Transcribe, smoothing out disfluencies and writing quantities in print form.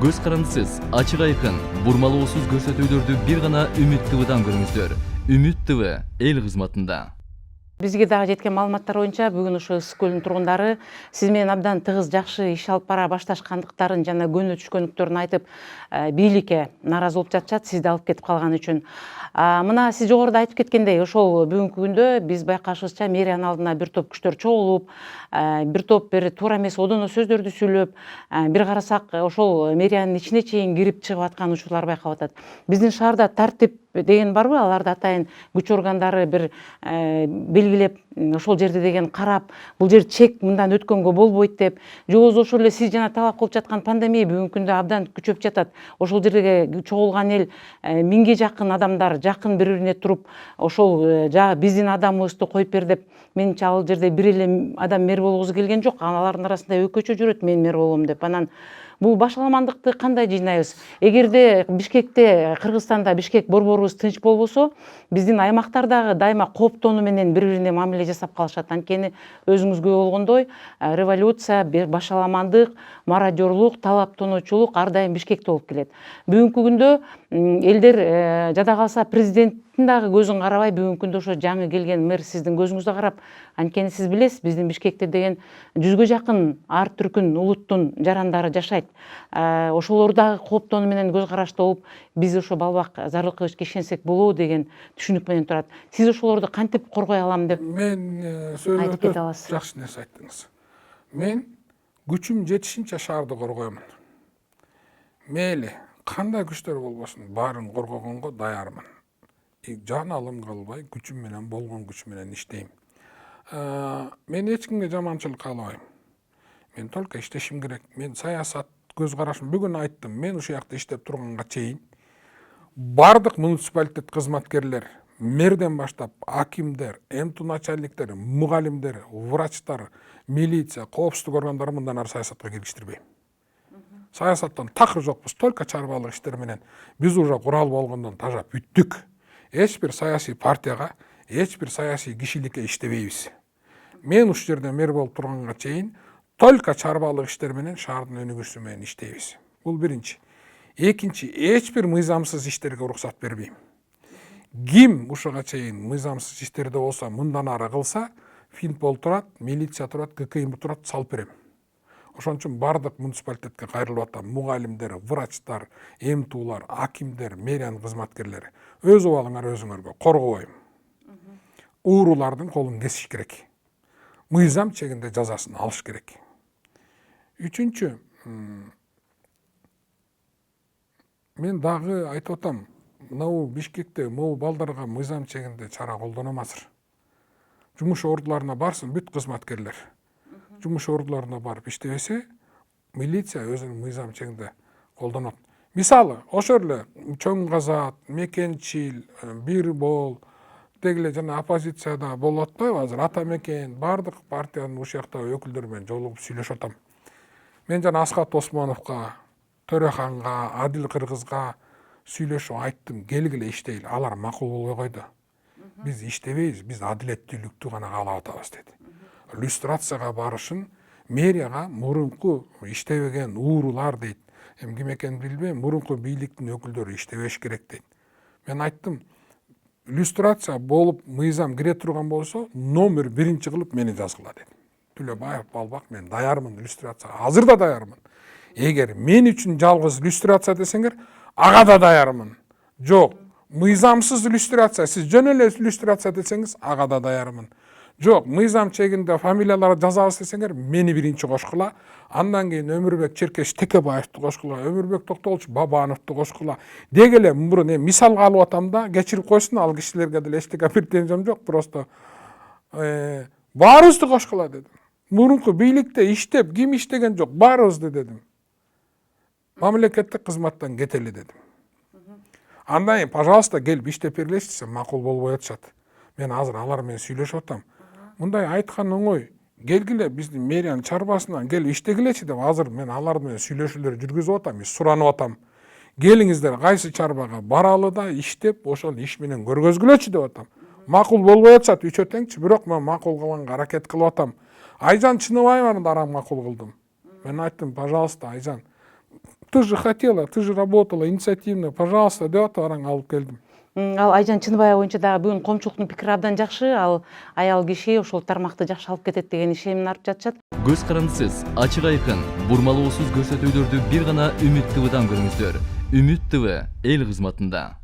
Көз карандысыз, ачык айкын, бурмалоосуз көрсөтүүлөрдү бир гана Үмүт ТВдан көрүңүздөр. Үмүт ТВ эл кызматында. Бизге дагы жеткен маалыматтар боюнча бүгүн ушу ысык көлдүн тургундары сиз менен абдан тыгыз жакшы иш алып бара башташкандыктарын жана көнө түшкөндүктөрүн айтып, бийликке нааразы болуп жатышат, сизди алып кетип калган үчүн. Мына сиз жогоруда айтып кеткендей, ошол бүгүнкү күндө биз байкашыбызча мэриянын алдына бир топ күчтөр чогулуп, бир топ бир туура эмес одоно сөздөрдү сүйлөп, бир карасак ошол мэриянын ичине чейин кирип чыгып аткан учурлар байкалып атат. Биздин шаарда тартип деген барбы? Аларды атайын күч органдары бир белгилеп, ошол жерде деген карап, бул жер чек, мындан өткөнгө болбойт деп, же болбосо ошол эле сиз жана талап кылып жаткан пандемия бүгүнкү күндө абдан күчөп жатат. Ошол жерге чогулган эл 1000ге жакын адамдар жакын бири-бирине туруп, ошол биздин адамыбызды коюп бер деп, менимче ал жерде бир эле адам мэр болгусу келген жок. Алардын арасында өкөчө жүрөт, мен мэр болом деп. Анан бул башаламандыкты кандай жыйнайбыз? Эгерде Бишкекте, Кыргызстанда Бишкек борборубуз тынч болбосо, биздин аймактардагы дайыма кооптонуу менен бири-бирине мамиле жасап калышат. Анткени өзүңүз күбө болгондой, революция, башаламандык, мародёрлук, талаптонуучулук ар дайым Бишкекте болуп келет. Бүгүнкү күндө элдер жада калса президенттин дагы көзүн карабай, бүгүнкү күндө ошо жаңы келген мэр сиздин көзүңүздү карап, анткени сиз билесиз, биздин Бишкекте деген 100гө жакын ар түркүн улуттун жарандары жашайт. Ошолор дагы кооптонуу менен көз карашты болуп, биз ошо Балбак Зарылкыбычка ишенсек болобу деген түшүнүк менен турат. Сиз ошолорду кантип коргой алам деп мен сөзүңүздө жакшы нерсе айттыңыз. Мен күчүм жетишинче шаарды коргоймун. Мейли кандай күчтөр болбосун, баарын коргогонго даярмын. Жан алым калбай, күчүм менен, болгон күчүм менен иштейм. Мен эч кимге жаманчылык каалабайм. Мен только иштешим керек. Мен саясат көз карашым бүгүн айттым. Мен ушул жакта иштеп турганга чейин бардык муниципалитет кызматкерлер, мэрден баштап акимдер, МТУ начальниктери, мугалимдер, врачтар, милиция, коопсуздук органдары мындан ары саясатка киргиштирбейм. Саясаттан такыр жокпуз, только чарбалык иштер менен. Биз уже курал болгондон тажап бүттүк. Эч бир саясий партияга, эч бир саясий кишиликке иштебейбиз. Мен ушул жерде мэр болуп турганга чейин только чарбалык иштер менен, шаардын өнүгүүсү менен иштейбиз. Бул биринчи. Экинчи, эч бир мыйзамсыз иштерге уруксат бербейм. Ким ушуга чейин мыйзамсыз иштерде болсо, мындан ары кылса, Финпол турат, милиция турат, ГКМ турат, салып берем. Ошон үчүн бардык муниципалитетке кайрылып атам. Мугалимдер, врачтар, МТУлар, акимдер, мэриянын кызматкерлери. Өз абалыңар өзүңөргө коргобойм. Уурулардын колун кесиш керек. Мыйзам чегинде жазасын алыш керек. Үчүнчү, мен дагы айтып атам, мынау Бишкекте могу балдарга мыйзам чегинде чара колдоном азыр. Жумуш ордуларына барсын бүт кызматкерлер. Жумуш ордуларына барып иштебесе, милиция өзүнүн мыйзам чегинде колдонот. Мисалы, ошол эле Чоң Казак, Мекенчил, Бир Бол, дегеле жана оппозицияда болуп атпайбы азыр? Ата Мекен, бардык партиянын ушул жакта өкүлдөрү менен жолугуп сүйлөшүп атам. Мен жана Аскат Осмоновго, Төрөханга, Адил Кыргызга сүйлөшүп айттым, келгиле иштейли. Алар макул болбой койду. Биз иштебейбиз, биз адилеттүүлүктү гана каалап атабыз деди. Люстрацияга барышын мэрияга мурунку иштебеген уурулар дейт. Ким экенин билбейм, мурунку бийликтин өкүлдөрү иштебеш керек дейт. Мен айттым, люстрация болуп мыйзам кире турган болсо, номер 1 кылып мени жазгыла дедим. Төлөбаев, Балбак, мен даярмын люстрацияга. Азыр да даярмын. Эгер мен үчүн жалгыз люстрация десеңер, ага да даярмын. Жок, мыйзамсыз люстрация, сиз жөн эле люстрация десеңиз, ага да даярмын. Жок, мыйзам чегинде фамилияларды жазабыз десеңер, мени 1 кошкула. Андан кийин Өмүрбек Черкеш Текебаевди кошкула, Өмүрбек Токтолович Бабановду кошкула. Дегеле мурун мисалга алып атам да, кечирип койсун, ал кишилерге деле эчтеке претензиям жок, просто баарыбызды кошкула дедим. Мурунку бийликте иштеп, ким иштеген жок, баарыбызды дедим. Мамлекеттик кызматтан кетели дедим. Андан кийин, пожалуйста, келип иштеп бергилечи десем, макул болбой атышат. Мен азыр алар менен сүйлөшүп атам. Мындай айткан оңой. Келгиле биздин мэриянын чарбасынан келип иштегилечи деп азыр мен алар менен сүйлөшүүлөр жүргүзүп атам, суранып атам. Келиңиздер, кайсы чарбага баралы да иштеп, ошол иш менен көргөзгүлөчү деп атам. Макул болбой атышат, үчөө теңчи, бирок мен макул кылганга аракет кылып атам. Айжан Чыныбаеваны да макул кылдым. Мен айттым, пожалуйста, Айжан, ты же хотела, ты же работала инициативно, пожалуйста деп атып араң алып келдим. Ал Айжан Чыныбаева боюнча дагы бүгүн коомчулуктун пикири абдан жакшы. Ал аял киши ошол тармакты жакшы алып кетет деген ишенимин алып жатышат. Көз карандысыз, ачык айкын, бурмалоосуз көрсөтүүлөрдү бир гана Үмүт ТВдан көрүңүздөр. Үмүт ТВ эл кызматында.